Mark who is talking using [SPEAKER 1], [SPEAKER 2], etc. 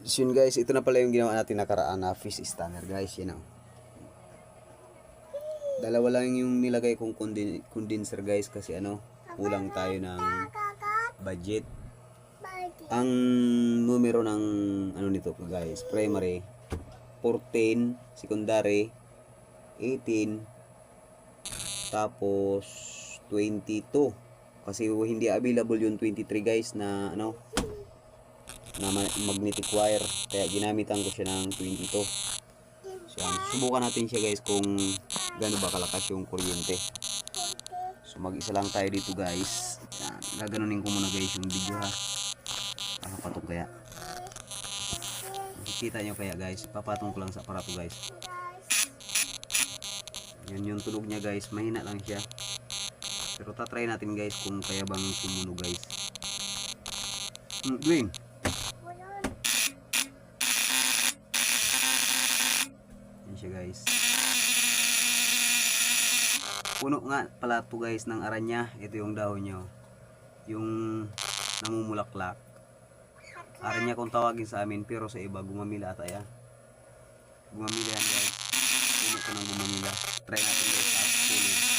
[SPEAKER 1] So yun guys, ito na pala yung ginawa natin nakaraan na fish stunner guys, yun o. Dalawa lang yung nilagay kong condenser guys kasi ano, kulang tayo ng budget. Ang numero ng ano nito guys, primary 14, secondary 18, tapos 22. Kasi hindi available yung 23 guys na ano, na magnetic wire, kaya ginamitan ko siya ng 22. So subukan natin siya guys kung gaano ba kalakas yung kuryente. So mag-isa lang tayo dito guys. Yan, gaganunin ko muna guys yung video ha. Papatong kaya. Makikita nyo kaya guys, papatong ko lang sa aparato guys. Yan yung tunog niya guys, mahina lang siya. Pero tatry natin guys kung kaya bang tumunog guys. Dwayne. Yan siya guys. Puno nga pala to guys ng aranya. Ito yung dahon niya. Yung namumulaklak. Aranya kung tawagin sa amin, pero sa iba gumamila ata yan. Gumamila yan guys. Puno ko ng gumamila. Try natin guys sa pulin.